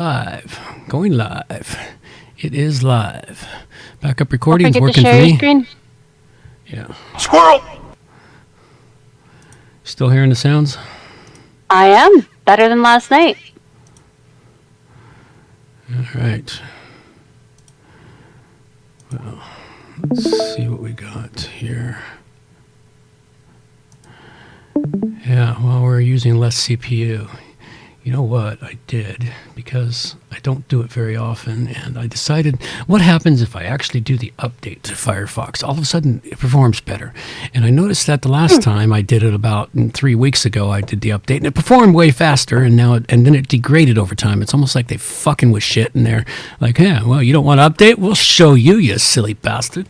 Live. Going live. It is live. Backup recording's Don't working forget to for share me. your screen. Yeah. Squirrel! Still hearing the sounds? I am. Better than last night. All right. Well, let's see what we got here. Yeah, well, we're using less CPU. You know what I did, because I don't do it very often, and I decided, what happens if I actually do the update to Firefox? All of a sudden, it performs better. And I noticed that the last time I did it about 3 weeks ago, I did the update, and it performed way faster, and then it degraded over time. It's almost like they fucking with shit, and they're like, yeah, well, you don't want to update? We'll show you, you silly bastard.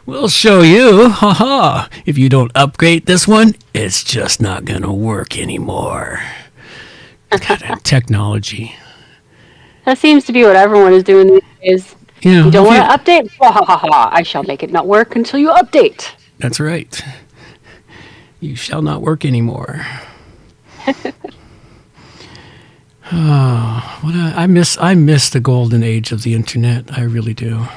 We'll show you, haha. If you don't upgrade this one, it's just not going to work anymore. God, technology. That seems to be what everyone is doing these days. Yeah, You don't want to update? I shall make it not work until you update. That's right. You shall not work anymore. I miss the golden age of the internet. I really do.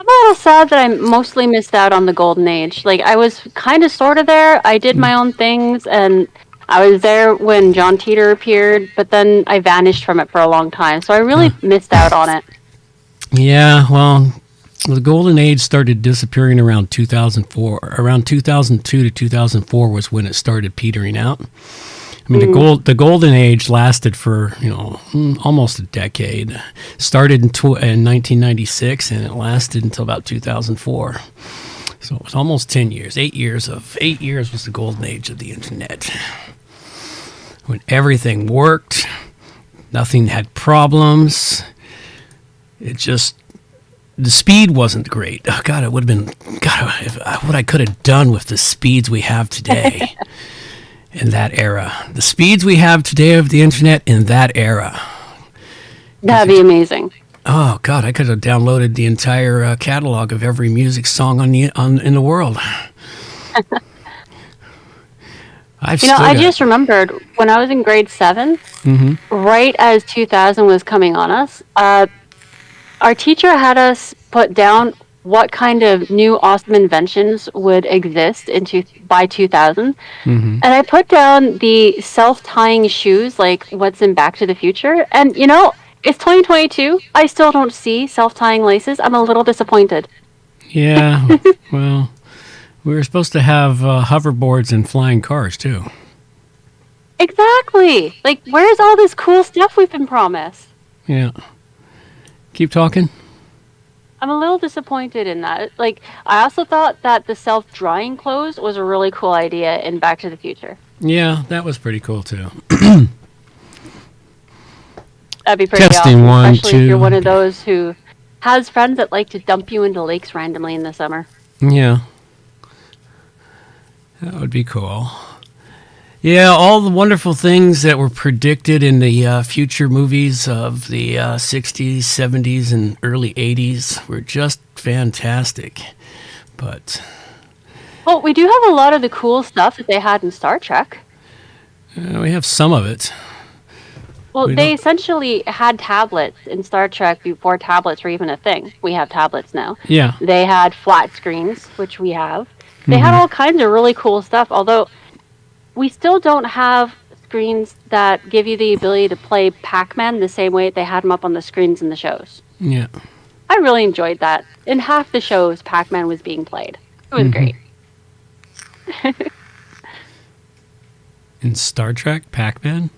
I'm a little sad that I mostly missed out on the golden age. Like, I was kind of sort of there. I did my own things, and I was there when John Teeter appeared, but then I vanished from it for a long time. So I really missed out on it. Yeah, well, the golden age started disappearing around 2004. Around 2002 to 2004 was when it started petering out. I mean, the golden age lasted for, almost a decade. Started in 1996, and it lasted until about 2004. So it was almost 10 years. 8 years was the golden age of the internet. When everything worked, nothing had problems. The speed wasn't great. Oh, God, it would have been, what I could have done with the speeds we have today. In that era. The speeds we have today of the internet in that era. That'd be amazing. Oh, God, I could have downloaded the entire catalog of every music song in the world. I just remembered when I was in grade 7, right as 2000 was coming on us, our teacher had us put down what kind of new awesome inventions would exist by 2000. And I put down the self-tying shoes, like what's in Back to the Future. And, it's 2022. I still don't see self-tying laces. I'm a little disappointed. Yeah, well, we were supposed to have hoverboards and flying cars, too. Exactly. Like, where's all this cool stuff we've been promised? Yeah. Keep talking. I'm a little disappointed in that. Like, I also thought that the self-drying clothes was a really cool idea in Back to the Future. Yeah, that was pretty cool, too. That'd be pretty Testing awesome, one, especially if you're two. one of those who has friends that like to dump you into lakes randomly in the summer. Yeah. That would be cool. Yeah, all the wonderful things that were predicted in the future movies of the 60s, 70s, and early 80s were just fantastic. But... Well, we do have a lot of the cool stuff that they had in Star Trek. we have some of it. Well, We they don't- essentially had tablets in Star Trek before tablets were even a thing. We have tablets now. Yeah. They had flat screens, which we have. They had all kinds of really cool stuff, although... We still don't have screens that give you the ability to play Pac-Man the same way they had them up on the screens in the shows. Yeah. I really enjoyed that. In half the shows, Pac-Man was being played. It was great. In Star Trek, Pac-Man?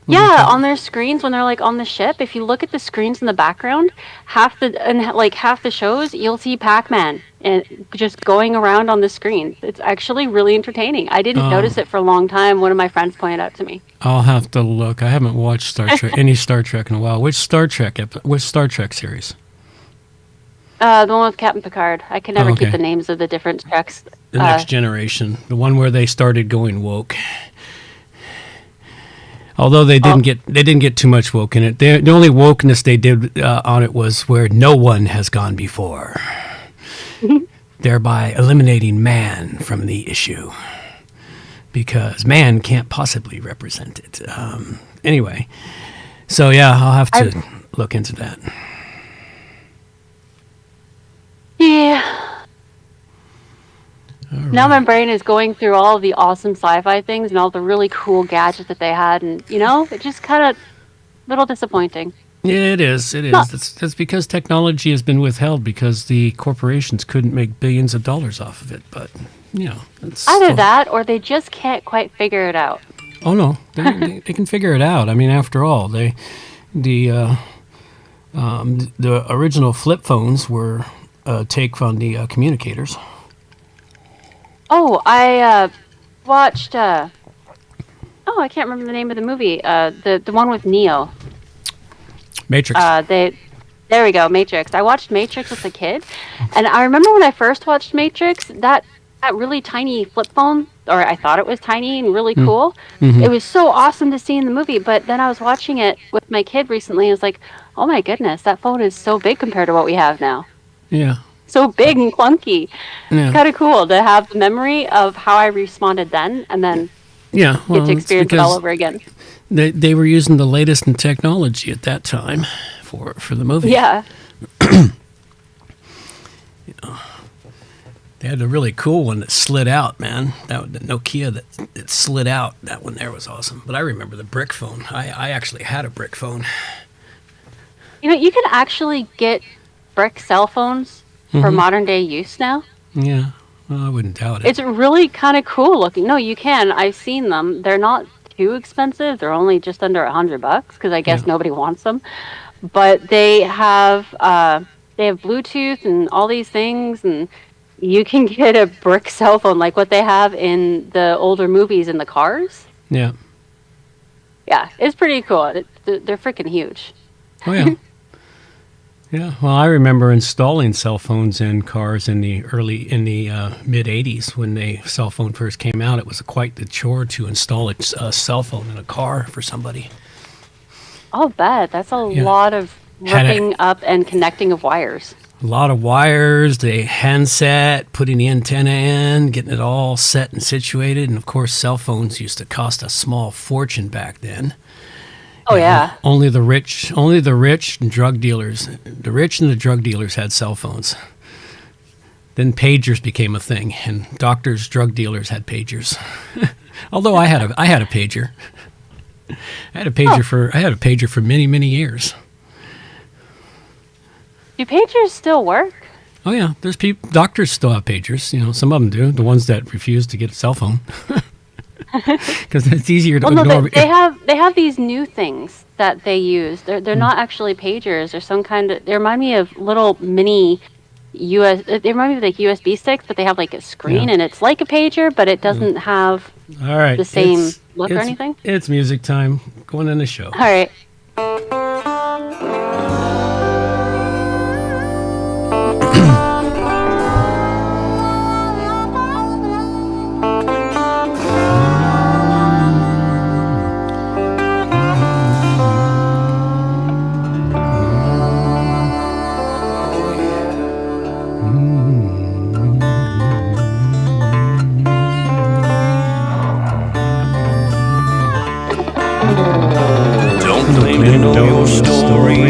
Yeah, on their screens when they're like on the ship, if you look at the screens in the background, half the shows, you'll see Pac-Man and just going around on the screen. It's actually really entertaining. I didn't notice it for a long time. One of my friends pointed out to me. I'll have to look. I haven't watched Star Trek, any Star Trek in a while. Which Star Trek series? The one with Captain Picard. I can never okay. keep the names of the different Treks. The Next Generation, the one where they started going woke. Although they didn't get too much woke in it. The only wokeness they did on it was where no one has gone before, thereby eliminating man from the issue. because man can't possibly represent it. Anyway, so yeah, I'll have to look into that. Yeah. Right. Now my brain is going through all of the awesome sci-fi things and all the really cool gadgets that they had, and it just kind of a little disappointing. Yeah, it is. It is. That's because technology has been withheld because the corporations couldn't make billions of dollars off of it. But it's either that or they just can't quite figure it out. Oh no, they can figure it out. I mean, after all, the original flip phones were a take on the communicators. Oh, I watched. I can't remember the name of the movie. The one with Neo. Matrix. There we go, Matrix. I watched Matrix as a kid, and I remember when I first watched Matrix, that really tiny flip phone, or I thought it was tiny and really cool. Mm-hmm. It was so awesome to see in the movie, but then I was watching it with my kid recently, and I was like, oh my goodness, that phone is so big compared to what we have now. Yeah. So big and clunky. Yeah. Kind of cool to have the memory of how I responded then, and then get to experience it all over again. They were using the latest in technology at that time for the movie. Yeah. They had a really cool one that slid out, man. The Nokia that slid out. That one there was awesome. But I remember the brick phone. I actually had a brick phone. You can actually get brick cell phones for modern day use now. Yeah. Well, I wouldn't doubt it. It's really kind of cool looking. No, you can. I've seen them. They're not too expensive. They're only just under $100 because I guess nobody wants them. But they have Bluetooth and all these things, and you can get a brick cell phone like what they have in the older movies in the cars. Yeah. Yeah, it's pretty cool. They're freaking huge. Oh yeah. Yeah, well, I remember installing cell phones in cars in the mid '80s when the cell phone first came out. It was quite the chore to install a cell phone in a car for somebody. I'll bet that's a lot of ripping up and connecting of wires. A lot of wires, the handset, putting the antenna in, getting it all set and situated, and of course, cell phones used to cost a small fortune back then. Oh yeah. Only the rich and drug dealers. The rich and the drug dealers had cell phones. Then pagers became a thing, and doctors, drug dealers had pagers. Although I had a pager. I had a pager for many, many years. Do pagers still work? Oh yeah, doctors still have pagers. Some of them do. The ones that refuse to get a cell phone. Because it's easier to ignore. No, they have these new things that they use. They're not actually pagers. They're some kind of. They remind me of little mini They remind me of like USB sticks, but they have like a screen, and it's like a pager, but it doesn't have the same look or anything. It's music time. Going in the show. All right.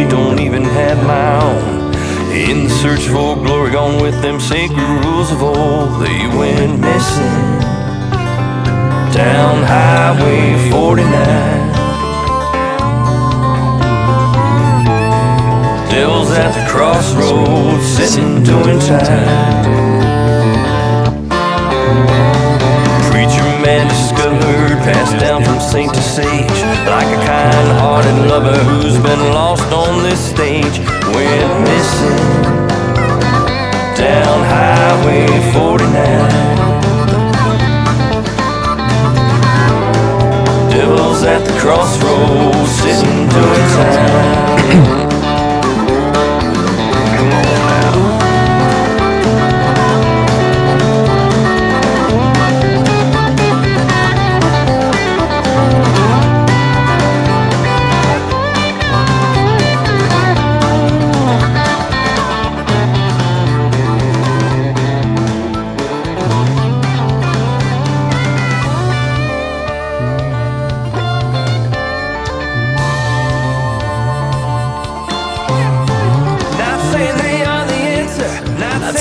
Don't even have my own. In the search for glory, gone with them sacred rules of old. They went missing down Highway 49. Devil's at the crossroads, sitting doing time. Preacher man discovered, passed down from saint to sage, like a kind-hearted lover who's been lost on this stage. Went missing down Highway 49. Devil's at the crossroads, sitting doing time. Come on now.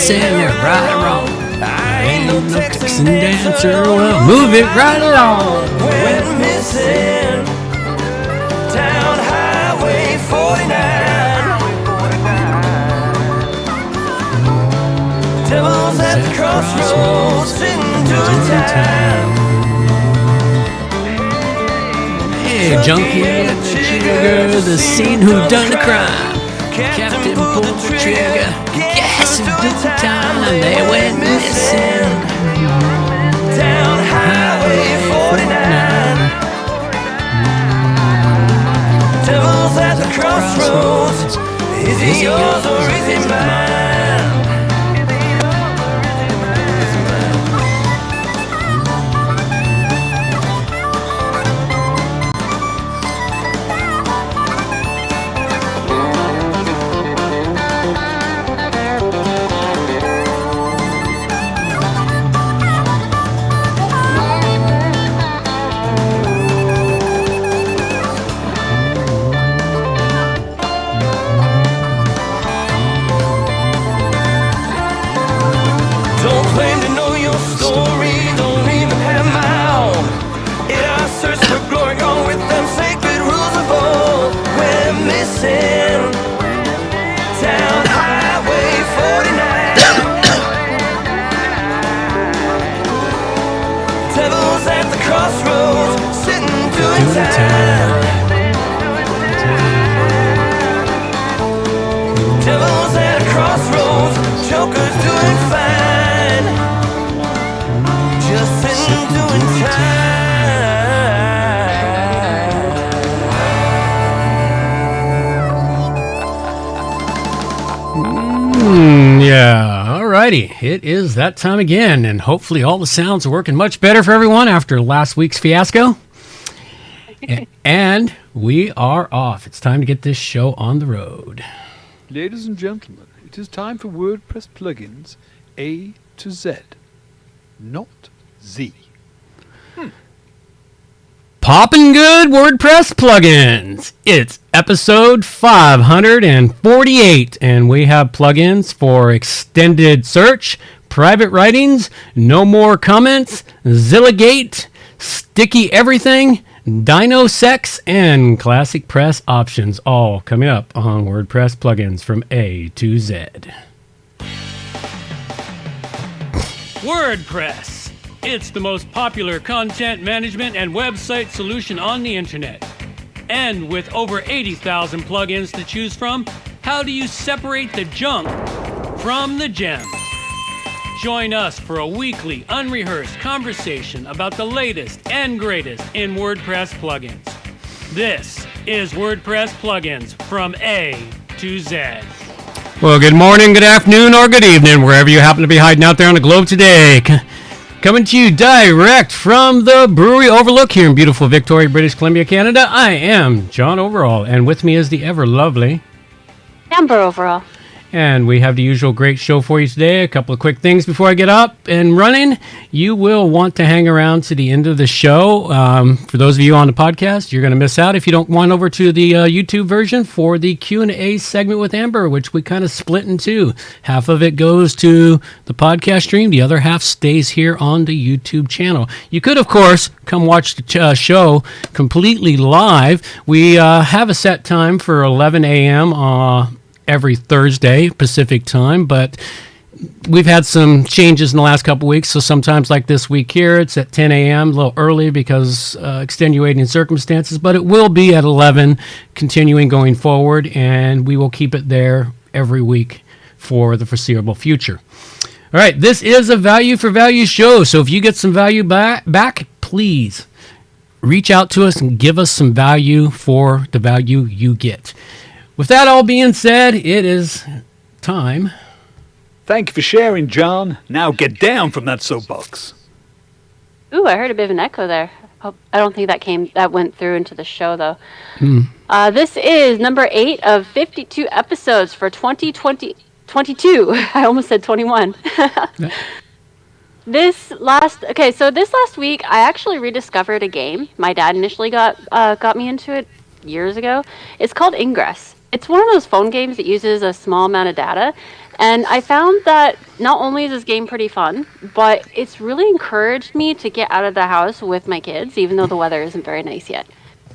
missing it right or wrong. I ain't no Texan dancer. Well, move it right along. Went missing down Highway 49. Devils at the crossroads, sitting doing time. Hey, junkie at the trigger, the scene who done the crime. Captain pulled the trigger, gas and took the time, and they went missing Down Highway 49. Devils at the crossroads, is it yours or is it mine? Don't claim to know your story, don't even have my own. Yet I search for glory, gone with them sacred rules of old. We're missing down Highway 49. Devils at the crossroads, sitting doing time. Devils at the crossroads, jokers doing fine. Just sitting doing time. Yeah, alrighty. It is that time again, and hopefully all the sounds are working much better for everyone after last week's fiasco. And we are off. It's time to get this show on the road. Ladies and gentlemen, it is time for WordPress plugins A to Z, not Z. Poppin' good WordPress plugins. It's episode 548, and we have plugins for extended search, private writings, no more comments, Zilla Gate, sticky everything, Dyno Sects, and ClassicPress options, all coming up on WordPress plugins from A to Z. WordPress. It's the most popular content management and website solution on the internet. And with over 80,000 plugins to choose from, how do you separate the junk from the gems? Join us for a weekly, unrehearsed conversation about the latest and greatest in WordPress plugins. This is WordPress plugins from A to Z. Well, good morning, good afternoon, or good evening, wherever you happen to be hiding out there on the globe today. Coming to you direct from the Brewery Overlook here in beautiful Victoria, British Columbia, Canada. I am John Overall, and with me is the ever lovely Amber Overall. And we have the usual great show for you today. A couple of quick things before I get up and running. You will want to hang around to the end of the show. For those of you on the podcast, you're going to miss out if you don't go on over to the YouTube version for the Q&A segment with Amber, which we kind of split in two. Half of it goes to the podcast stream. The other half stays here on the YouTube channel. You could, of course, come watch the show completely live. We have a set time for 11 a.m. Every Thursday Pacific time, but we've had some changes in the last couple weeks, so sometimes like this week here, it's at 10 a.m., a little early because extenuating circumstances, but it will be at 11, continuing going forward, and we will keep it there every week for the foreseeable future. All right, this is a value for value show, so if you get some value back, please reach out to us and give us some value for the value you get. With that all being said, it is time. Thank you for sharing, John. Now get down from that soapbox. Ooh, I heard a bit of an echo there. I don't think that went through into the show, though. This is number 8 of 52 episodes for 2022. I almost said 21. This last week, I actually rediscovered a game. My dad initially got me into it years ago. It's called Ingress. it's one of those phone games that uses a small amount of data. And I found that not only is this game pretty fun, but it's really encouraged me to get out of the house with my kids, even though the weather isn't very nice yet.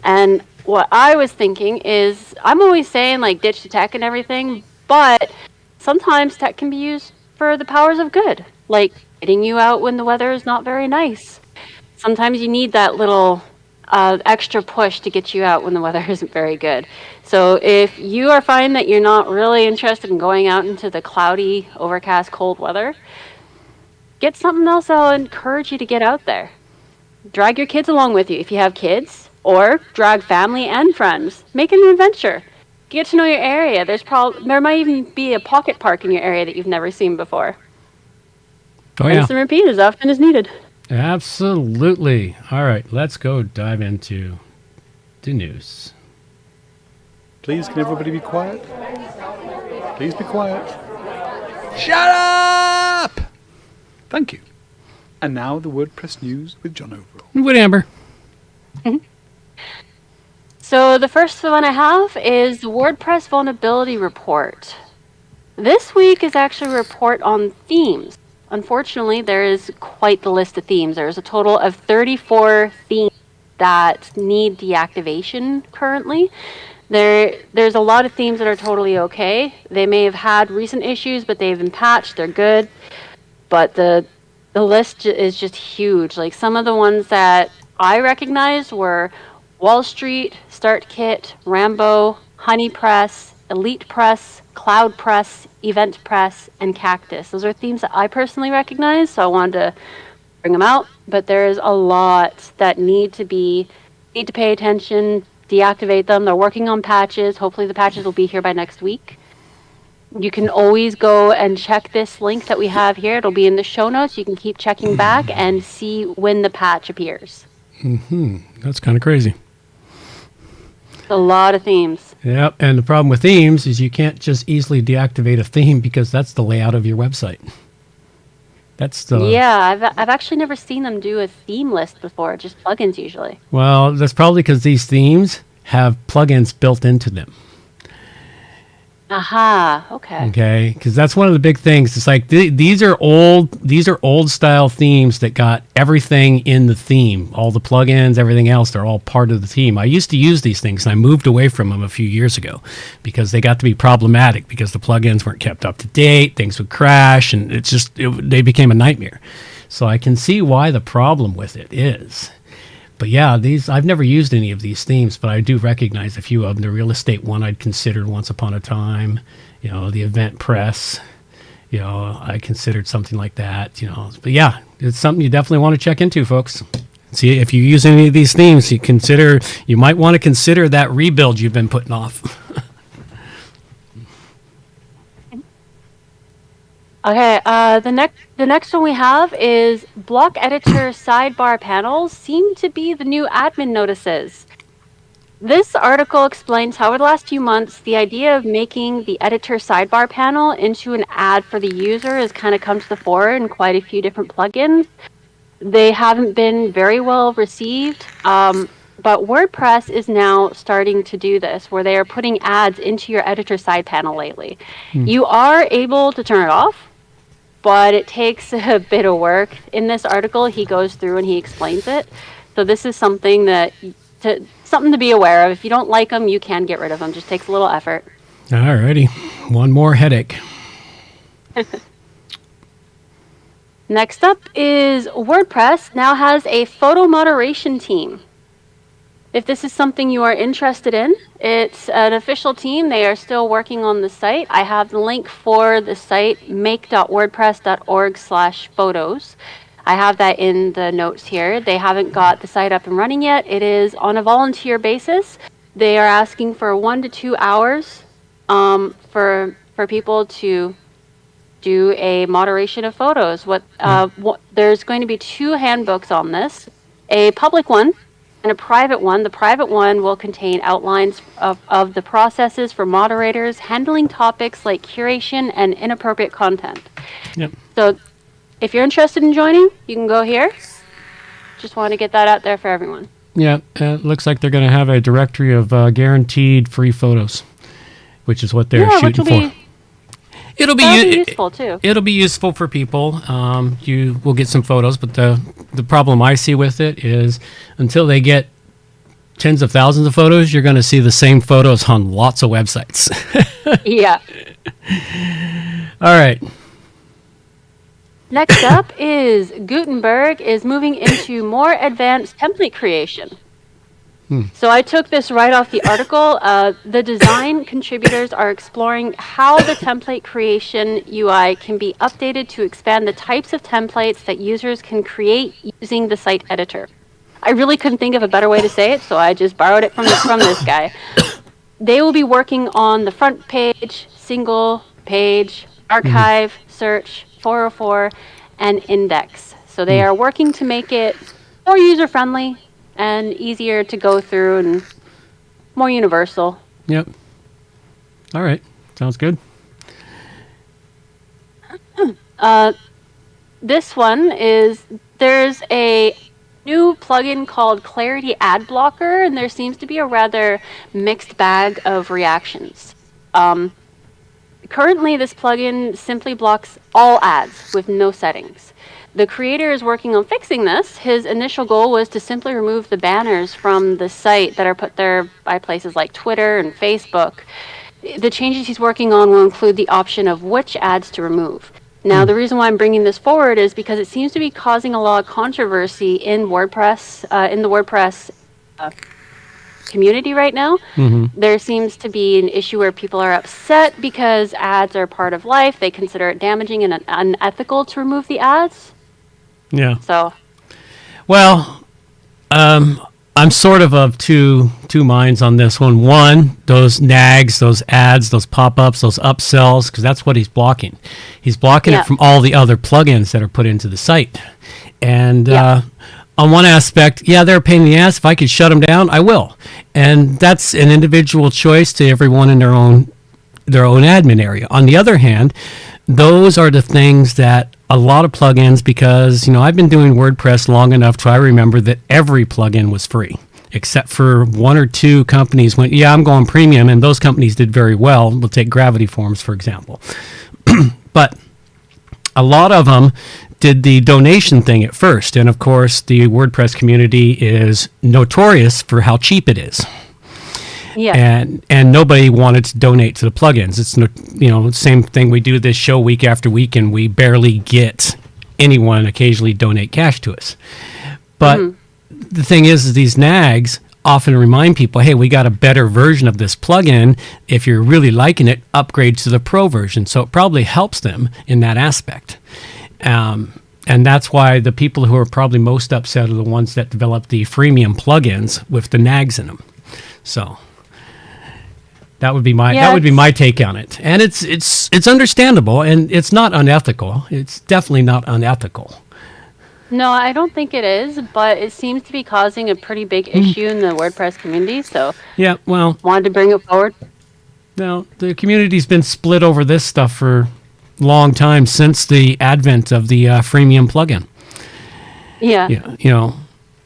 And what I was thinking is, I'm always saying, like, ditch the tech and everything, but sometimes tech can be used for the powers of good, like getting you out when the weather is not very nice. Sometimes you need that little extra push to get you out when the weather isn't very good. So if you are finding that you're not really interested in going out into the cloudy, overcast, cold weather, get something else that'll encourage you to get out there. Drag your kids along with you if you have kids, or drag family and friends. Make it an adventure. Get to know your area. There might even be a pocket park in your area that you've never seen before. Oh, yeah. Rinse and repeat as often as needed. Absolutely. All right, let's go dive into the news. Please, can everybody be quiet? Please be quiet. Shut up! Thank you. And now the WordPress news with John Overall. With Amber. So the first one I have is the WordPress vulnerability report. This week is actually a report on themes. Unfortunately, there is quite the list of themes. There's a total of 34 themes that need deactivation currently. There's a lot of themes that are totally okay. They may have had recent issues, but they've been patched. They're good. But the list is just huge. Like, some of the ones that I recognized were Wall Street, StartKit, Rambo, HoneyPress, ElitePress, CloudPress, EventPress, and Cactus. Those are themes that I personally recognize, so I wanted to bring them out. But there's a lot that need to pay attention, deactivate them. They're working on patches. Hopefully the patches will be here by next week. You can always go and check this link that we have here. It'll be in the show notes. You can keep checking back and see when the patch appears. That's kind of crazy. A lot of themes. Yep, and the problem with themes is you can't just easily deactivate a theme because that's the layout of your website. Yeah, I've actually never seen them do a theme list before, just plugins usually. Well, that's probably because these themes have plugins built into them. Aha, okay. Okay, because that's one of the big things. It's like these are old style themes that got everything in the theme. All the plugins, everything else, they're all part of the theme. I used to use these things, and I moved away from them a few years ago because they got to be problematic because the plugins weren't kept up to date, things would crash, and they became a nightmare. So I can see why the problem with it is. But yeah, I've never used any of these themes, but I do recognize a few of them. The real estate one I'd considered once upon a time, the EventPress, I considered something like that, But yeah, it's something you definitely want to check into, folks. See, if you use any of these themes, you might want to consider that rebuild you've been putting off. Okay, the next one we have is block editor sidebar panels seem to be the new admin notices. This article explains how over the last few months, the idea of making the editor sidebar panel into an ad for the user has kind of come to the fore in quite a few different plugins. They haven't been very well received, but WordPress is now starting to do this, where they are putting ads into your editor side panel lately. You are able to turn it off, but it takes a bit of work. In this article, he goes through and he explains it. So this is something something to be aware of. If you don't like them, you can get rid of them. Just takes a little effort. Alrighty, one more headache. Next up is WordPress now has a photo moderation team. If this is something you are interested in, it's an official team. They are still working on the site. I have the link for the site, make.wordpress.org/photos. I have that in the notes here. They haven't got the site up and running yet. It is on a volunteer basis. They are asking for 1 to 2 hours for people to do a moderation of photos. There's going to be 2 handbooks on this, a public one and a private one. The private one will contain outlines of the processes for moderators handling topics like curation and inappropriate content. Yep. So if you're interested in joining, you can go here. Just want to get that out there for everyone. Yeah, it looks like they're going to have a directory of guaranteed free photos. which is what they're shooting for. It'll be useful too. It'll be useful for people. You will get some photos, but the problem I see with it is until they get tens of thousands of photos, you're going to see the same photos on lots of websites. Yeah. All right. Next up is Gutenberg is moving into more advanced template creation. So I took this right off the article. The design contributors are exploring how the template creation UI can be updated to expand the types of templates that users can create using the site editor. I really couldn't think of a better way to say it, so I just borrowed it from this guy. They will be working on the front page, single page, archive, search, 404, and index. So they are working to make it more user-friendly and easier to go through and more universal. Yep. All right. Sounds good. This one is, there's a new plugin called Clarity Ad Blocker, and there seems to be a rather mixed bag of reactions. Currently, this plugin simply blocks all ads with no settings. The creator is working on fixing this. His initial goal was to simply remove the banners from the site that are put there by places like Twitter and Facebook. The changes he's working on will include the option of which ads to remove. Now, the reason why I'm bringing this forward is because it seems to be causing a lot of controversy in WordPress, in the WordPress community right now. There seems to be an issue where people are upset because ads are part of life. They consider it damaging and unethical to remove the ads. Yeah. So, well, I'm sort of two minds on this one. One, those nags, those ads, those pop-ups, those upsells, because that's what he's blocking. He's blocking it from all the other plugins that are put into the site. And on one aspect, they're a pain in the ass. If I could shut them down, I will. And that's an individual choice to everyone in their own admin area. On the other hand, those are the things that a lot of plugins, because I've been doing WordPress long enough to I remember that every plugin was free, except for one or two companies went, I'm going premium, and those companies did very well. We'll take Gravity Forms, for example. But a lot of them did the donation thing at first, and of course the WordPress community is notorious for how cheap it is. Yeah. And nobody wanted to donate to the plugins. It's same thing. We do this show week after week, and we barely get anyone occasionally donate cash to us. But the thing is these nags often remind people, hey, we got a better version of this plugin. If you're really liking it, upgrade to the pro version. So it probably helps them in that aspect. And that's why the people who are probably most upset are the ones that develop the freemium plugins with the nags in them. So that would be my take on it. And it's understandable, and it's not unethical. It's definitely not unethical. No, I don't think it is, but it seems to be causing a pretty big issue in the WordPress community. So wanted to bring it forward. Now, the community's been split over this stuff for a long time, since the advent of the freemium plugin.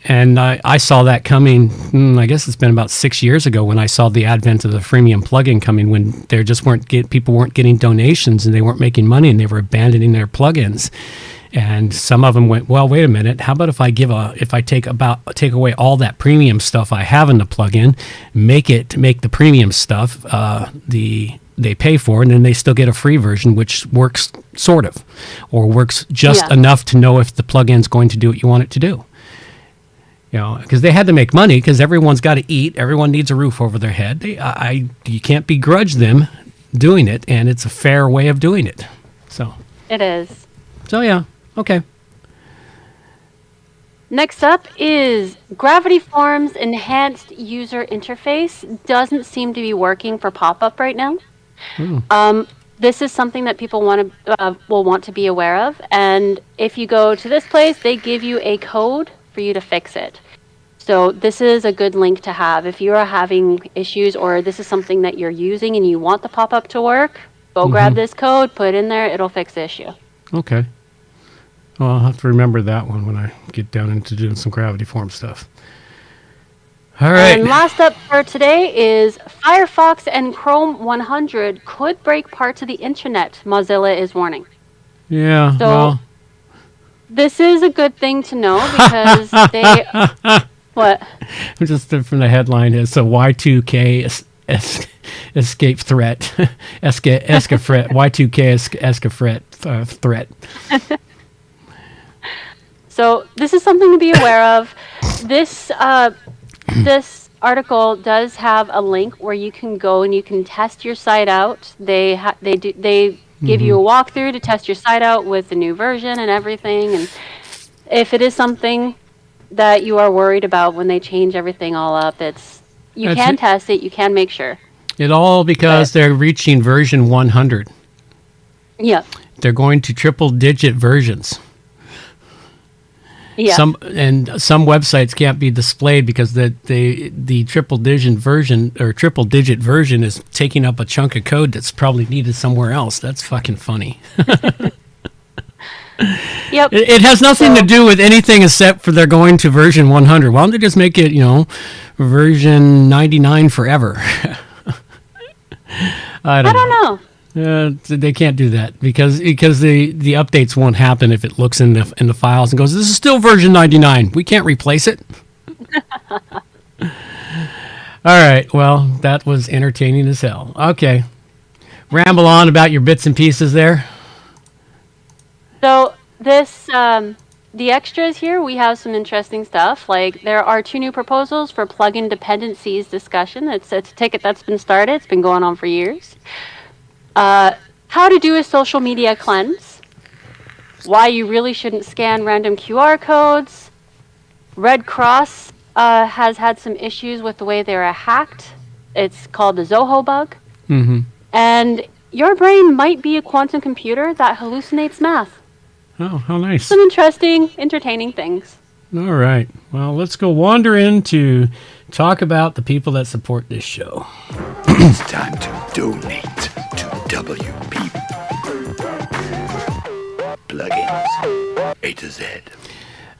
And I saw that coming, I guess it's been about 6 years ago when I saw the advent of the freemium plugin coming, when there just people weren't getting donations and they weren't making money and they were abandoning their plugins. And some of them went, well, wait a minute, how about if I take away all that premium stuff I have in the plugin, make the premium stuff they pay for, and then they still get a free version, which works sort of, or works just enough to know if the plugin's going to do what you want it to do. Because they had to make money, because everyone's got to eat. Everyone needs a roof over their head. You can't begrudge them doing it, and it's a fair way of doing it. So it is. So okay. Next up is Gravity Forms Enhanced User Interface. Doesn't seem to be working for pop-up right now. This is something that people will want to be aware of. And if you go to this place, they give you a code for you to fix it. So this is a good link to have. If you are having issues, or this is something that you're using and you want the pop-up to work, go grab this code, put it in there, it'll fix the issue. Okay. Well, I'll have to remember that one when I get down into doing some Gravity Form stuff. All right. And last up for today is Firefox and Chrome 100 could break parts of the internet, Mozilla is warning. Yeah, so well. This is a good thing to know because they... What? Just from the headline, it's a Y2K escape threat. Escafret. Y2K escafret threat. So this is something to be aware of. This this article does have a link where you can go and you can test your site out. They give you a walkthrough to test your site out with the new version and everything. And if it is something that you are worried about when they change everything all up, you can test it. You can make sure. It all because they're reaching version 100. Yeah. They're going to triple-digit versions. Yeah. Some websites can't be displayed because the triple-digit version is taking up a chunk of code that's probably needed somewhere else. That's fucking funny. Yep. It has nothing to do with anything except for they're going to version 100. Why don't they just make it, version 99 forever? I don't know. They can't do that because the updates won't happen if it looks in the files and goes, this is still version 99. We can't replace it. All right. Well, that was entertaining as hell. Okay. Ramble on about your bits and pieces there. So this, the extras here, we have some interesting stuff. Like there are 2 new proposals for plugin dependencies discussion. It's a ticket that's been started. It's been going on for years. How to do a social media cleanse. Why you really shouldn't scan random QR codes. Red Cross has had some issues with the way they're hacked. It's called the Zoho bug. Mm-hmm. And your brain might be a quantum computer that hallucinates math. Oh, how nice. Some interesting, entertaining things. All right. Well, let's go wander in to talk about the people that support this show. It's time to donate to WP Plugins A to Z.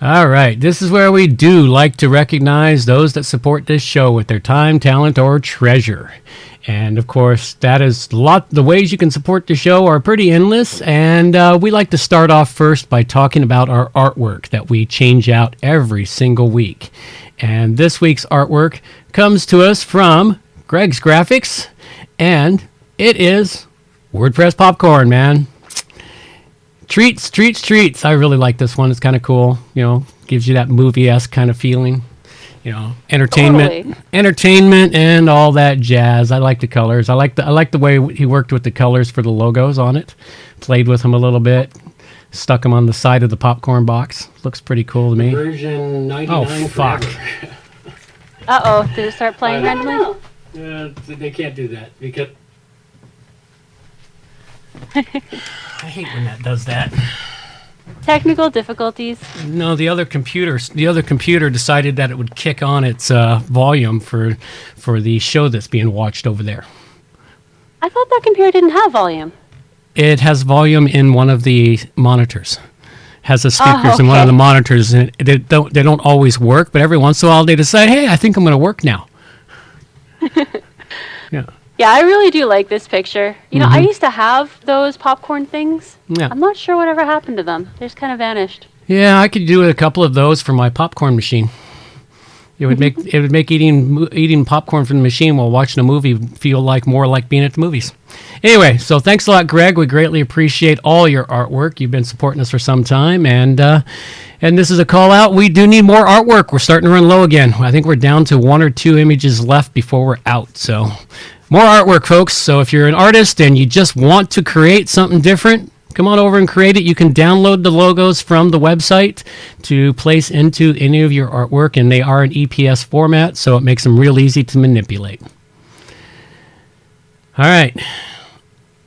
All right. This is where we do like to recognize those that support this show with their time, talent, or treasure. And, of course, that is the ways you can support the show are pretty endless. And we like to start off first by talking about our artwork that we change out every single week. And this week's artwork comes to us from Greg's Graphics. And it is WordPress Popcorn, man. Treats. I really like this one. It's kind of cool. Gives you that movie-esque kind of feeling. Entertainment and all that jazz. I like the colors. I like the way he worked with the colors for the logos on it. Played with them a little bit. Stuck them on the side of the popcorn box. Looks pretty cool to me. Version 99. Oh, fuck. Uh-oh. Did it start playing randomly? They can't do that because I hate when that does that. Technical difficulties. No, the other computer decided that it would kick on its volume for the show that's being watched over there. I thought that computer didn't have volume. It has volume in one of the monitors. Has the speakers in one of the monitors, and they don't always work, but every once in a while they decide, hey, I think I'm going to work now. Yeah. Yeah, I really do like this picture. I used to have those popcorn things. Yeah. I'm not sure whatever happened to them. They just kind of vanished. Yeah, I could do a couple of those for my popcorn machine. It would make eating popcorn from the machine while watching a movie feel more like being at the movies. Anyway, so thanks a lot, Greg. We greatly appreciate all your artwork. You've been supporting us for some time, and this is a call out. We do need more artwork. We're starting to run low again. I think we're down to 1 or 2 images left before we're out. So more artwork, folks. So if you're an artist and you just want to create something different, come on over and create it. You can download the logos from the website to place into any of your artwork, and they are in EPS format, so it makes them real easy to manipulate. All right.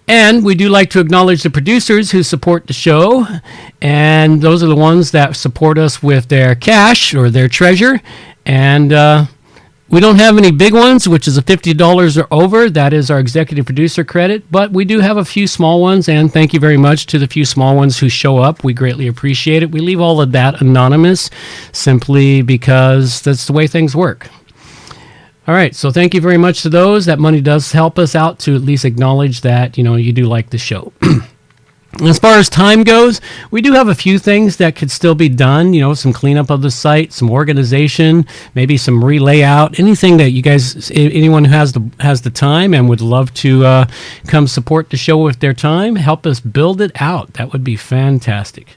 And we do like to acknowledge the producers who support the show, and those are the ones that support us with their cash or their treasure. And we don't have any big ones, which is a $50 or over. That is our executive producer credit. But we do have a few small ones, and thank you very much to the few small ones who show up. We greatly appreciate it. We leave all of that anonymous simply because that's the way things work. All right, so thank you very much to those. That money does help us out to at least acknowledge that, you do like the show. As far as time goes, we do have a few things that could still be done, some cleanup of the site, some organization, maybe some relayout, anything that you guys, anyone who has the time and would love to come support the show with their time, help us build it out. That would be fantastic.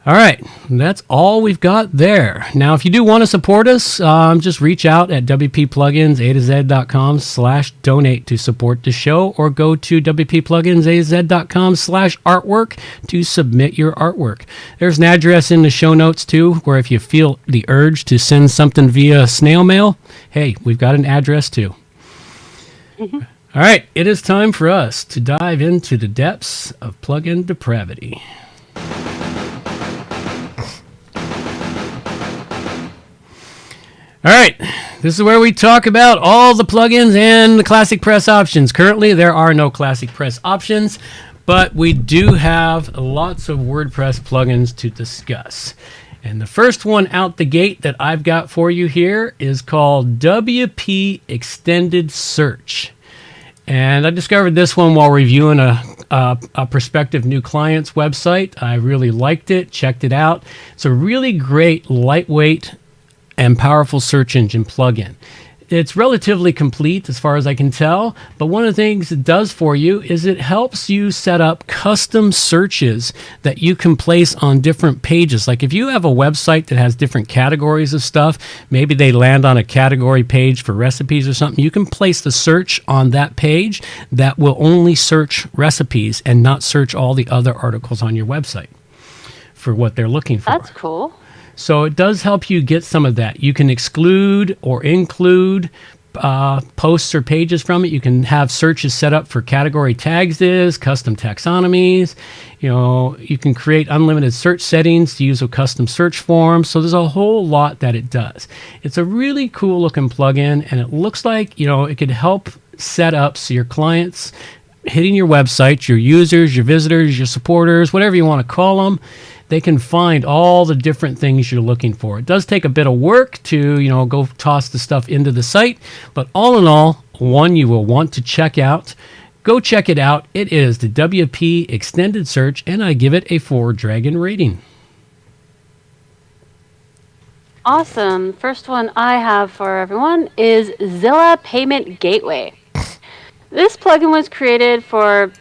All right, that's all we've got there. Now, if you do want to support us, just reach out at wppluginsa2z.com/donate to support the show, or go to wppluginsaz.com/artwork to submit your artwork. There's an address in the show notes, too, where if you feel the urge to send something via snail mail, hey, we've got an address, too. Mm-hmm. All right, it is time for us to dive into the depths of plugin depravity. All right, this is where we talk about all the plugins and the ClassicPress options. Currently, there are no ClassicPress options, but we do have lots of WordPress plugins to discuss. And the first one out the gate that I've got for you here is called WP Extended Search. And I discovered this one while reviewing a prospective new client's website. I really liked it, checked it out. It's a really great, lightweight, and powerful search engine plugin. It's relatively complete as far as I can tell, but one of the things it does for you is it helps you set up custom searches that you can place on different pages. Like if you have a website that has different categories of stuff, maybe they land on a category page for recipes or something, you can place the search on that page that will only search recipes and not search all the other articles on your website for what they're looking for. That's cool. So it does help you get some of that. You can exclude or include posts or pages from it. You can have searches set up for category tags, custom taxonomies. You can create unlimited search settings to use a custom search form. So there's a whole lot that it does. It's a really cool looking plugin, and it looks like, it could help set up so your clients hitting your website, your users, your visitors, your supporters, whatever you want to call them, they can find all the different things you're looking for. It does take a bit of work to, go toss the stuff into the site, but all in all, one you will want to check out. Go check it out. It is the WP Extended Search, and I give it a 4-dragon rating. Awesome. First one I have for everyone is Zilla Payment Gateway. This plugin was created for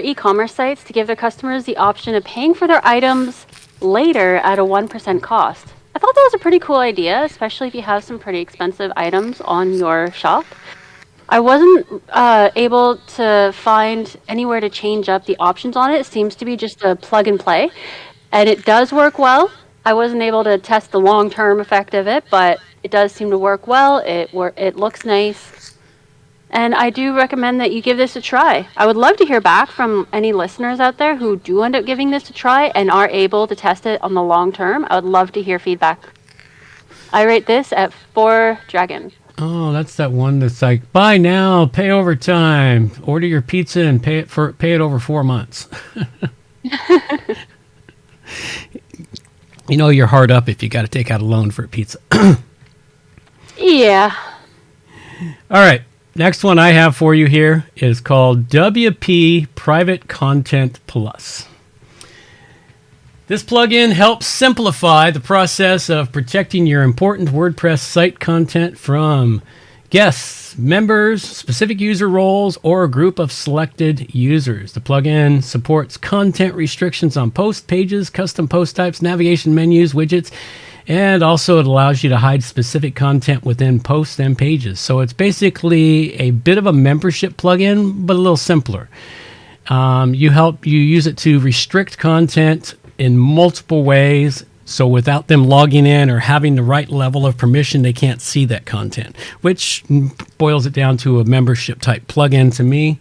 e-commerce sites to give their customers the option of paying for their items later at a 1% cost. I thought that was a pretty cool idea, especially if you have some pretty expensive items on your shop. I wasn't able to find anywhere to change up the options on it. It seems to be just a plug and play, and it does work well. I wasn't able to test the long-term effect of it, but it does seem to work well. It looks nice. And I do recommend that you give this a try. I would love to hear back from any listeners out there who do end up giving this a try and are able to test it on the long term. I would love to hear feedback. I rate this at 4 dragons. Oh, that's that one that's like, buy now, pay over time, order your pizza and pay it over 4 months. You're hard up if you got to take out a loan for a pizza. Yeah. All right. Next one I have for you here is called WP Private Content Plus. This plugin helps simplify the process of protecting your important WordPress site content from guests, members, specific user roles, or a group of selected users. The plugin supports content restrictions on post pages, custom post types, navigation menus, widgets, and also it allows you to hide specific content within posts and pages. So it's basically a bit of a membership plugin, but a little simpler. You use it to restrict content in multiple ways. So without them logging in or having the right level of permission, they can't see that content, which boils it down to a membership type plugin to me.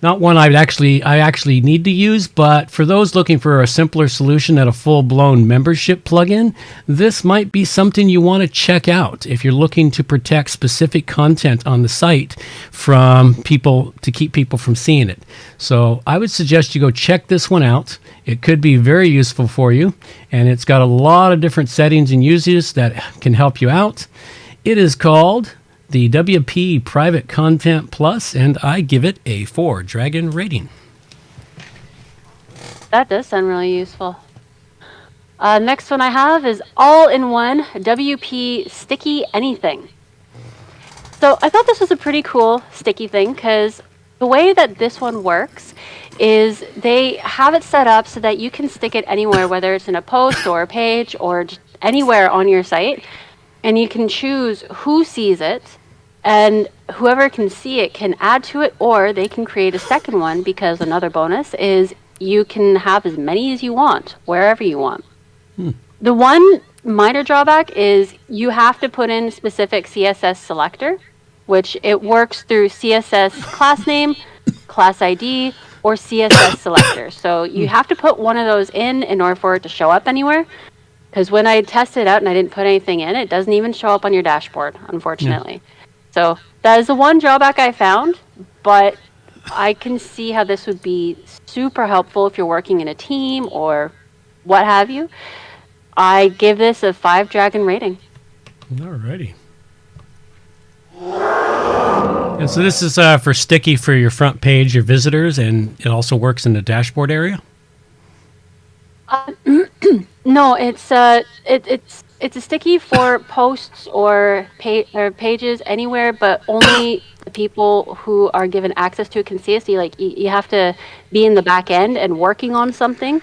Not one I actually need to use, but for those looking for a simpler solution at a full-blown membership plugin, this might be something you want to check out if you're looking to protect specific content on the site from people, to keep people from seeing it. So I would suggest you go check this one out. It could be very useful for you, and it's got a lot of different settings and uses that can help you out. It is called the WP Private Content Plus, and I give it a 4 Dragon rating. That does sound really useful. Next one I have is all-in-one WP Sticky Anything. So I thought this was a pretty cool sticky thing because the way that this one works is they have it set up so that you can stick it anywhere, whether it's in a post or a page or just anywhere on your site. And you can choose who sees it, and whoever can see it can add to it, or they can create a second one, because another bonus is you can have as many as you want, wherever you want. The one minor drawback is you have to put in specific CSS selector, which it works through CSS class name, class ID, or CSS selector. So you have to put one of those in order for it to show up anywhere. Because when I tested it out and I didn't put anything in, it doesn't even show up on your dashboard, unfortunately. So that is the one drawback I found, but I can see how this would be super helpful if you're working in a team or what have you. I give this a 5 Dragon rating. Alrighty. And so this is for sticky for your front page, your visitors, and it also works in the dashboard area? No, it's a sticky for posts or pages anywhere, but only the people who are given access to it can see it. So you have to be in the back end and working on something.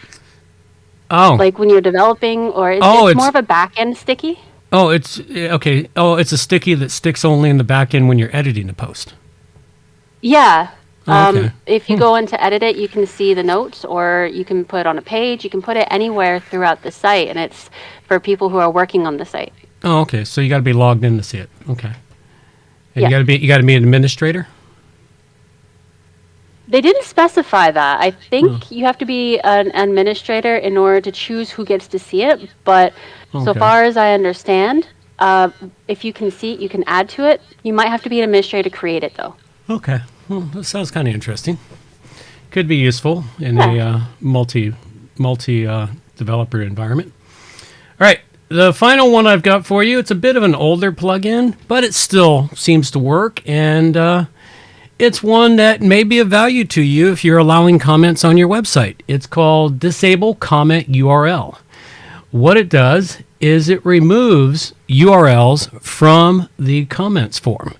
Oh. Like when you're developing, or it's more of a back end sticky. Oh, it's okay. Oh, it's a sticky that sticks only in the back end when you're editing the post. Yeah. Okay. If you go in to edit it, you can see the notes, or you can put it on a page. You can put it anywhere throughout the site, and it's for people who are working on the site. Oh, okay. So you got to be logged in to see it. Okay. And Yeah. you got to be an administrator. They didn't specify that. I think you have to be an administrator in order to choose who gets to see it. But so Okay. far as I understand, if you can see it, you can add to it. You might have to be an administrator to create it, though. Okay. Well, that sounds kind of interesting. Could be useful in a multi developer environment. All right. The final one I've got for you, it's a bit of an older plugin, but it still seems to work, and it's one that may be of value to you if you're allowing comments on your website. It's called Disable Comment URL. What it does is it removes URLs from the comments form.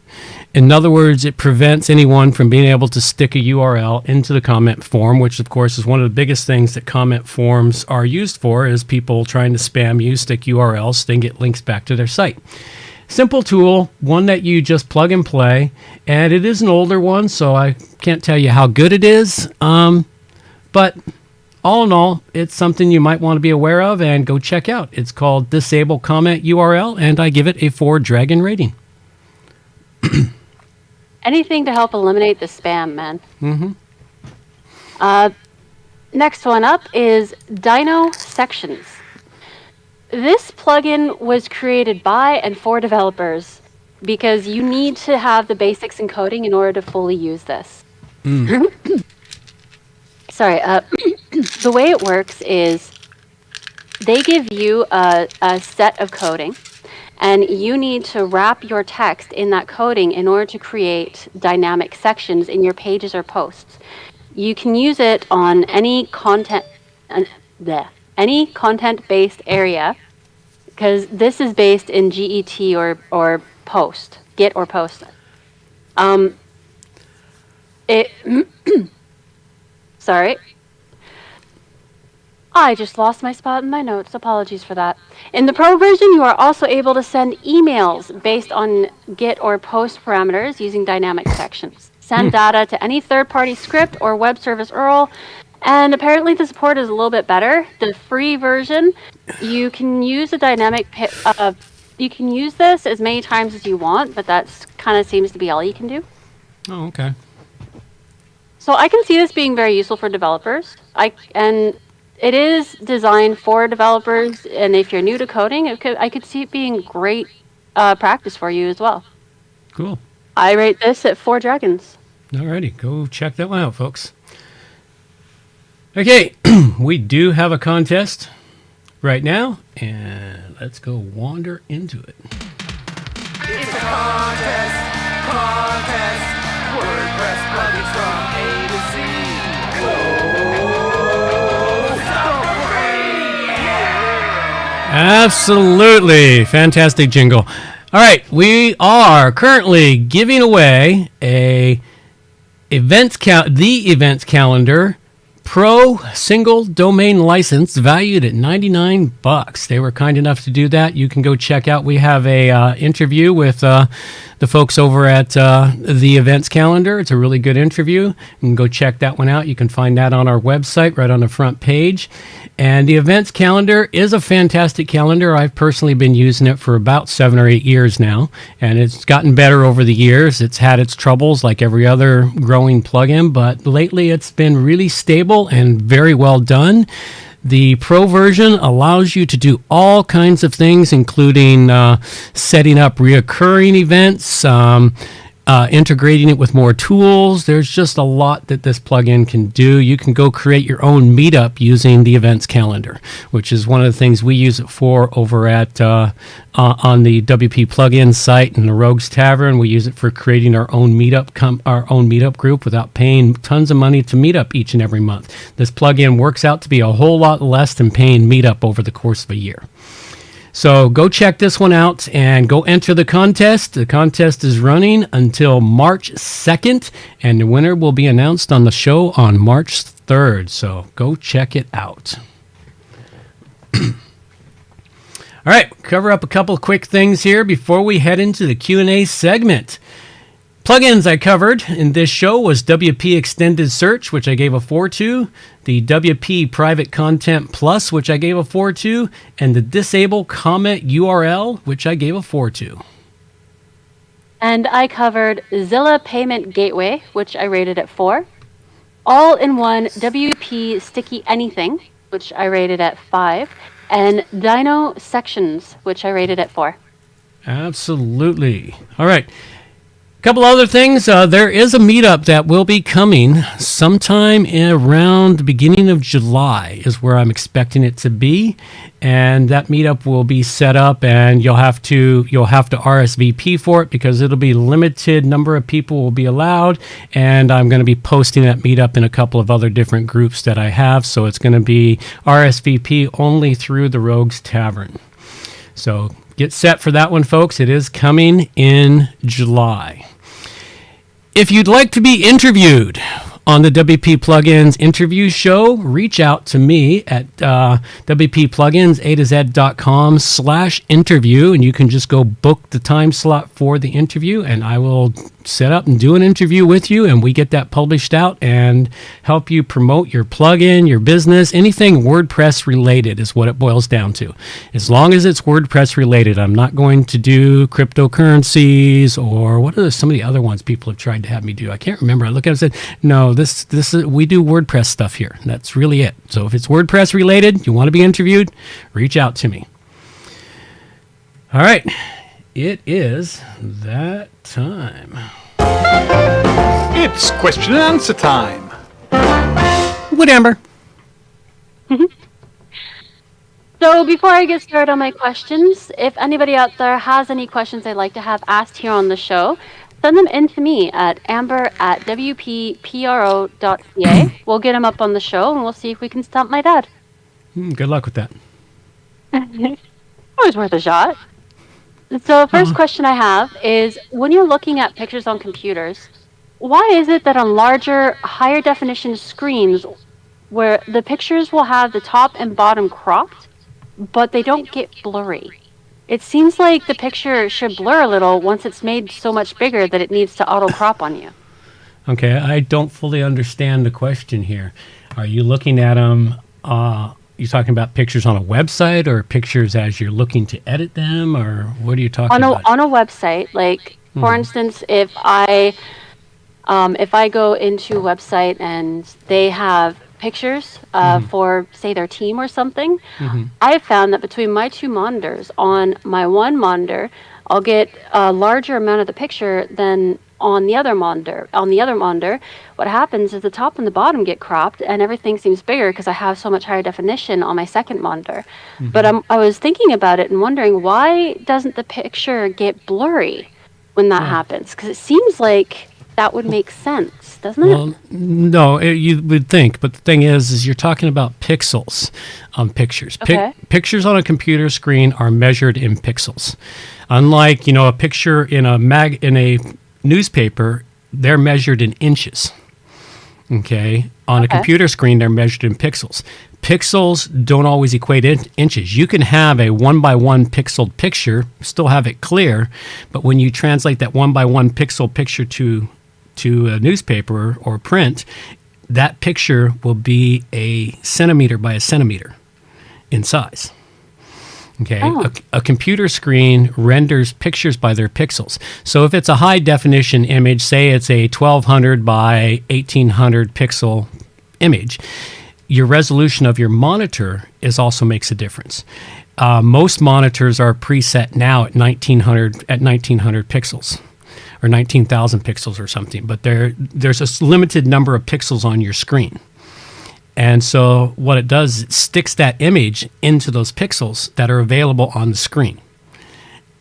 In other words, it prevents anyone from being able to stick a URL into the comment form, which of course is one of the biggest things that comment forms are used for, is people trying to spam you, stick URLs, so they can get links back to their site. Simple tool, one that you just plug and play, and it is an older one, so I can't tell you how good it is, but all in all, it's something you might want to be aware of and go check out. It's called Disable Comment URL, and I give it a 4 Dragon rating. Anything to help eliminate the spam, man. Next one up is Dyno Sections. This plugin was created by and for developers because you need to have the basics in coding in order to fully use this. Sorry, the way it works is they give you a set of coding, and you need to wrap your text in that coding in order to create dynamic sections in your pages or posts. You can use it on any content-based area, because this is based in GET or post, Git or post. Sorry. I just lost my spot in my notes. Apologies for that. In the Pro version, you are also able to send emails based on Git or post parameters using dynamic sections. Send data to any third-party script or web service URL, and apparently the support is a little bit better. The free version, you can use a dynamic. You can use this as many times as you want, but that's kind of seems to be all you can do. Oh, okay. So I can see this being very useful for developers. It is designed for developers, and if you're new to coding, I could see it being great practice for you as well. Cool. I rate this at 4 dragons. Alrighty, go check that one out, folks. Okay, we do have a contest right now, and let's go wander into it. It's a contest, WordPress plugins from A to Z. Absolutely. Fantastic jingle. All right. We are currently giving away the events calendar Pro single domain license valued at $99. They were kind enough to do that. You can go check out. We have a interview with the folks over at the events calendar. It's a really good interview. You can go check that one out. You can find that on our website right on the front page. And the events calendar is a fantastic calendar. I've personally been using it for about 7 or 8 years now, and it's gotten better over the years. It's had its troubles like every other growing plugin, but lately it's been really stable and very well done. The Pro version allows you to do all kinds of things, including setting up reoccurring events, integrating it with more tools. There's just a lot that this plugin can do. You can go create your own meetup using the events calendar, which is one of the things we use it for over at on the WP plugin site in the Rogues Tavern. We use it for creating our own meetup group without paying tons of money to meet up each and every month. This plugin works out to be a whole lot less than paying meetup over the course of a year. So go check this one out and go enter the contest. The contest is running until March 2nd, and the winner will be announced on the show on March 3rd. So go check it out. All right, cover up a couple of quick things here before we head into the Q&A segment. Plugins I covered in this show was WP Extended Search, which I gave a 4 to, the WP Private Content Plus, which I gave a 4 to, and the Disable Comment URL, which I gave a 4 to. And I covered Zilla Payment Gateway, which I rated at 4. All-in-one WP Sticky Anything, which I rated at 5. And Dyno Sections, which I rated at 4. Absolutely. All right. Couple other things. There is a meetup that will be coming sometime around the beginning of July is where I'm expecting it to be, and that meetup will be set up, and you'll have to RSVP for it because it'll be limited number of people will be allowed, and I'm going to be posting that meetup in a couple of other different groups that I have, so it's going to be RSVP only through the Rogues Tavern. So get set for that one, folks. It is coming in July. If you'd like to be interviewed on the WP Plugins interview show, reach out to me at wppluginsa2z.com/interview, and you can just go book the time slot for the interview, and I will set up and do an interview with you, and we get that published out and help you promote your plugin, your business, anything WordPress related is what it boils down to. As long as it's WordPress related, I'm not going to do cryptocurrencies or what are some of the other ones people have tried to have me do. I can't remember. I look at it and said, no, this is, we do WordPress stuff here. That's really it. So if it's WordPress related, you want to be interviewed, reach out to me. All right. It is that time. It's question and answer time. With Amber. So before I get started on my questions, if anybody out there has any questions they'd like to have asked here on the show, send them in to me at amber@wppro.ca. We'll get them up on the show, and we'll see if we can stump my dad. Good luck with that. Always worth a shot. So first question I have is, when you're looking at pictures on computers, why is it that on larger, higher definition screens where the pictures will have the top and bottom cropped, but they don't get blurry? It seems like the picture should blur a little once it's made so much bigger that it needs to auto crop on you. Okay, I don't fully understand the question here. Are you looking at them, you talking about pictures on a website or pictures as you're looking to edit them, or what are you talking about? On a website, like for instance, if I go into a website and they have pictures for, say, their team or something, I've found that between my two monitors, on my one monitor, I'll get a larger amount of the picture than on the other monitor. On the other monitor, what happens is the top and the bottom get cropped and everything seems bigger because I have so much higher definition on my second monitor. But I was thinking about it and wondering, why doesn't the picture get blurry when that happens? Because it seems like that would make sense, doesn't it? Well, no, you would think, but the thing is you're talking about pixels on pictures. Okay. Pictures on a computer screen are measured in pixels. Unlike, a picture in a newspaper, they're measured in inches. Okay? On a computer screen, they're measured in pixels. Pixels don't always equate inches. You can have a 1x1 pixeled picture, still have it clear, but when you translate that 1x1 pixel picture to a newspaper or print, that picture will be a centimeter by a centimeter in size. Okay, a computer screen renders pictures by their pixels. So if it's a high definition image, say it's a 1200 by 1800 pixel image, your resolution of your monitor also makes a difference. Most monitors are preset now at 1900 pixels. Or 19,000 pixels or something, but there's a limited number of pixels on your screen. And so what it does is it sticks that image into those pixels that are available on the screen,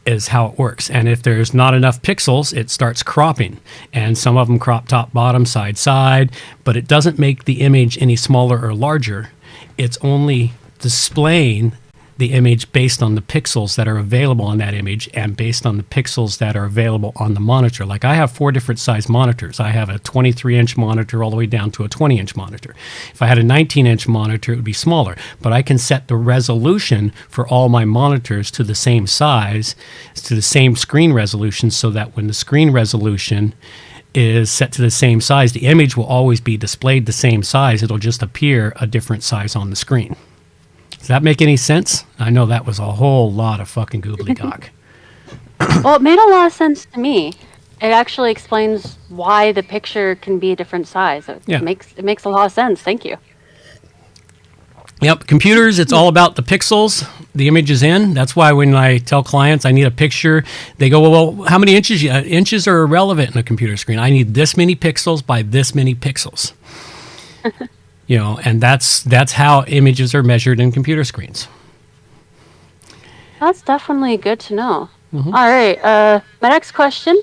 is how it works. And if there's not enough pixels, it starts cropping. And some of them crop top, bottom, side, but it doesn't make the image any smaller or larger. It's only displaying the image based on the pixels that are available on that image and based on the pixels that are available on the monitor. Like I have 4 different size monitors. I have a 23-inch monitor all the way down to a 20-inch monitor. If I had a 19-inch monitor, it would be smaller. But I can set the resolution for all my monitors to the same size, to the same screen resolution, so that when the screen resolution is set to the same size, the image will always be displayed the same size. It'll just appear a different size on the screen. Does that make any sense? I know that was a whole lot of fucking gobbledygook. Well, it made a lot of sense to me. It actually explains why the picture can be a different size. It makes a lot of sense. Thank you. Yep, computers, it's all about the pixels the image is in. That's why when I tell clients I need a picture, they go, well, how many inches? Inches are irrelevant in a computer screen. I need this many pixels by this many pixels. And that's how images are measured in computer screens. That's definitely good to know. All right. My next question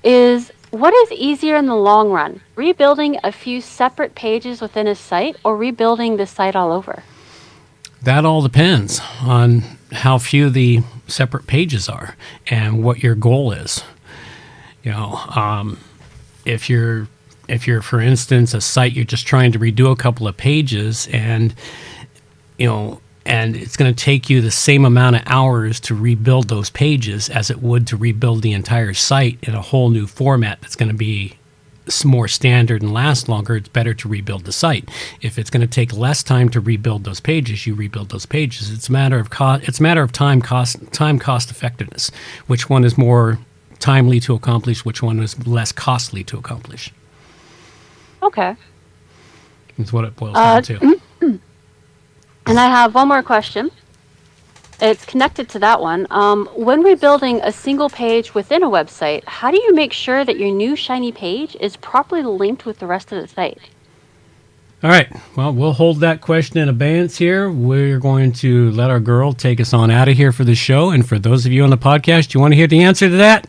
is, what is easier in the long run? Rebuilding a few separate pages within a site or rebuilding the site all over? That all depends on how few the separate pages are and what your goal is. If you're, for instance, a site you're just trying to redo a couple of pages and it's going to take you the same amount of hours to rebuild those pages as it would to rebuild the entire site in a whole new format that's going to be more standard and last longer, it's better to rebuild the site. If it's going to take less time to rebuild those pages, you rebuild those pages. It's a matter of time cost effectiveness. Which one is more timely to accomplish? Which one is less costly to accomplish? Okay. That's what it boils down to. And I have one more question. It's connected to that one. When rebuilding a single page within a website, how do you make sure that your new shiny page is properly linked with the rest of the site? All right. Well, we'll hold that question in abeyance here. We're going to let our girl take us on out of here for the show. And for those of you on the podcast, you want to hear the answer to that?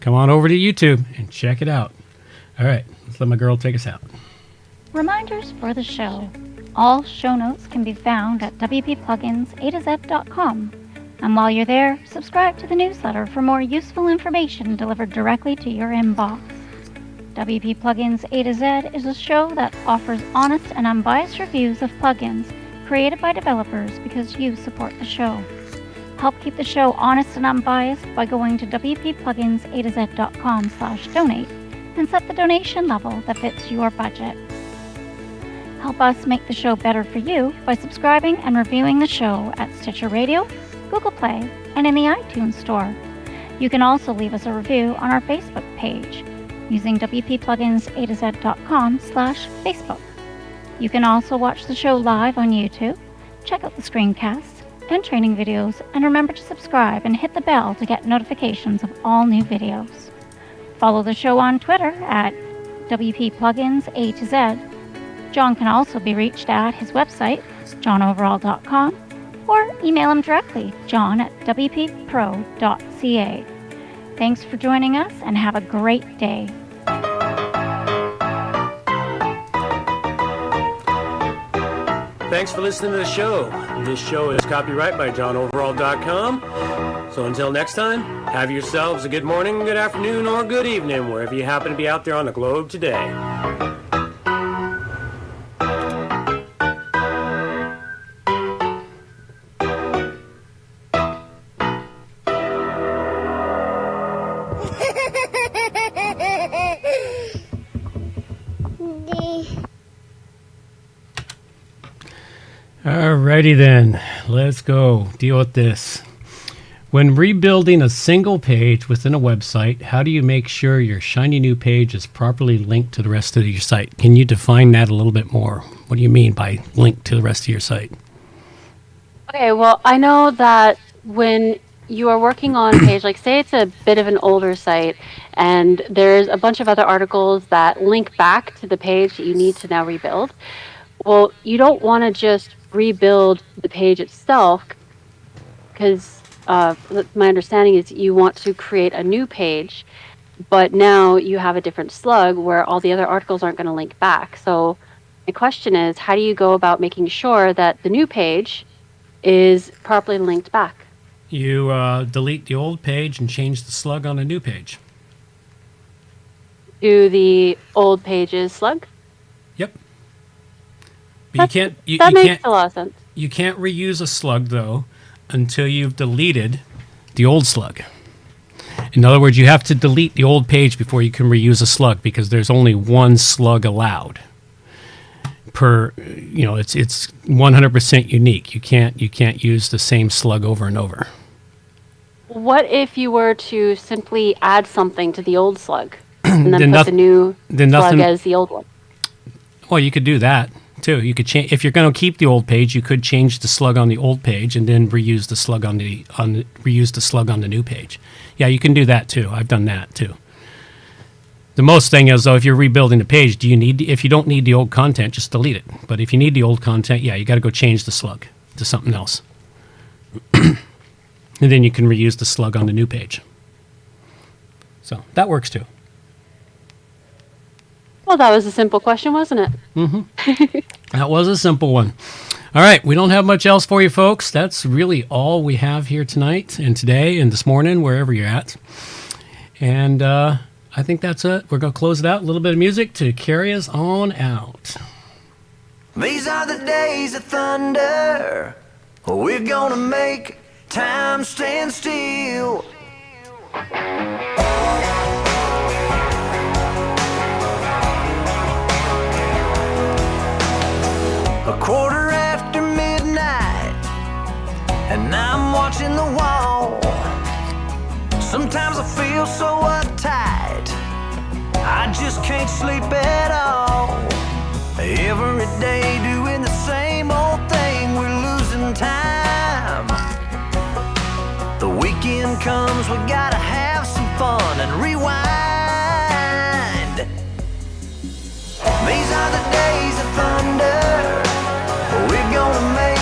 Come on over to YouTube and check it out. All right. Let's let my girl take us out. Reminders for the show. All show notes can be found at wppluginsa2z.com. And while you're there, subscribe to the newsletter for more useful information delivered directly to your inbox. WP Plugins A to Z is a show that offers honest and unbiased reviews of plugins created by developers because you support the show. Help keep the show honest and unbiased by going to wppluginsa2z.com/donate and set the donation level that fits your budget. Help us make the show better for you by subscribing and reviewing the show at Stitcher Radio, Google Play, and in the iTunes Store. You can also leave us a review on our Facebook page using wppluginsa2z.com/Facebook. You can also watch the show live on YouTube, check out the screencasts and training videos, and remember to subscribe and hit the bell to get notifications of all new videos. Follow the show on Twitter at WPPluginsA to Z. John can also be reached at his website, johnoverall.com, or email him directly, john@wppro.ca. Thanks for joining us, and have a great day. Thanks for listening to the show. This show is copyright by johnoverall.com. So until next time, have yourselves a good morning, good afternoon, or good evening, wherever you happen to be out there on the globe today. Alrighty then, let's go deal with this. When rebuilding a single page within a website, how do you make sure your shiny new page is properly linked to the rest of your site? Can you define that a little bit more? What do you mean by link to the rest of your site? Okay, well, I know that when you are working on a page, like say it's a bit of an older site, and there's a bunch of other articles that link back to the page that you need to now rebuild. Well, you don't want to just rebuild the page itself, because my understanding is you want to create a new page, but now you have a different slug where all the other articles aren't going to link back. So my question is, how do you go about making sure that the new page is properly linked back? You delete the old page and change the slug on a new page. Do the old pages slug? Yep. But that makes a lot of sense. You can't reuse a slug, though, until you've deleted the old slug. In other words, you have to delete the old page before you can reuse a slug, because there's only one slug allowed per, it's 100% unique. You can't use the same slug over and over. What if you were to simply add something to the old slug and then put the new slug as the old one? Well, you could do that too. You could change, if you're going to keep the old page, you could change the slug on the old page and then reuse the slug on the new page. Yeah, you can do that too. I've done that too. The most thing is, though, if you're rebuilding the page, if you don't need the old content, just delete it. But if you need the old content, yeah, you got to go change the slug to something else. And then you can reuse the slug on the new page. So that works too. Well, that was a simple question, wasn't it? Mm-hmm. That was a simple one. All right, we don't have much else for you, folks. That's really all we have here tonight and today and this morning, wherever you're at. And I think that's it. We're going to close it out. A little bit of music to carry us on out. These are the days of thunder. We're gonna make time stand still. A quarter after midnight, and I'm watching the wall. Sometimes I feel so uptight, I just can't sleep at all. Every day doing the same old thing, we're losing time. The weekend comes, we gotta have some fun and rewind. These are the days of thunder. We're gonna make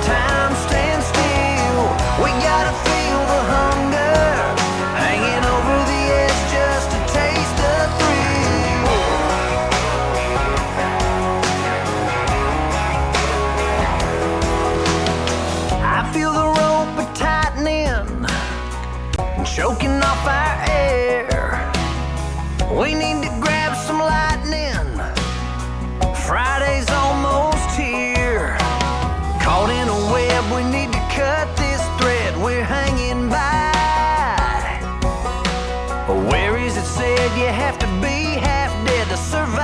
time stand still. We gotta feel the hunger, hanging over the edge just to taste the thrill. I feel the rope tightening, choking off our air. We need to grab some lightning. Friday's almost here. Caught in a web, we need to cut this thread we're hanging by. Where is it said you have to be half dead to survive?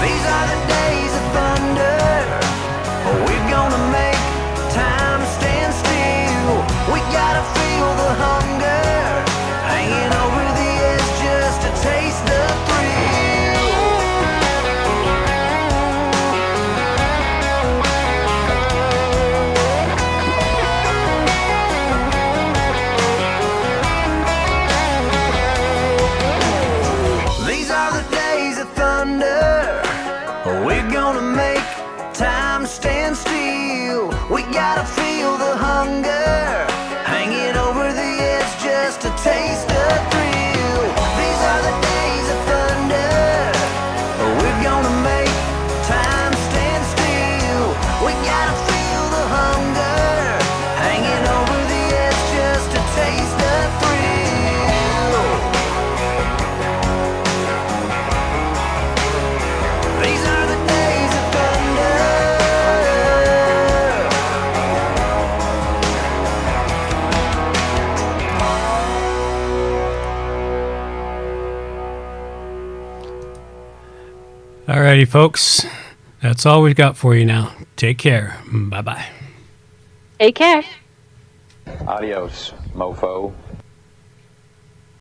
These are the days of thunder. We're gonna make time stand still. We gotta feel the hunger, hanging over the edge just to taste the thrill. Alrighty, folks. That's all we've got for you now. Take care. Bye-bye. Take care. Adios, mofo.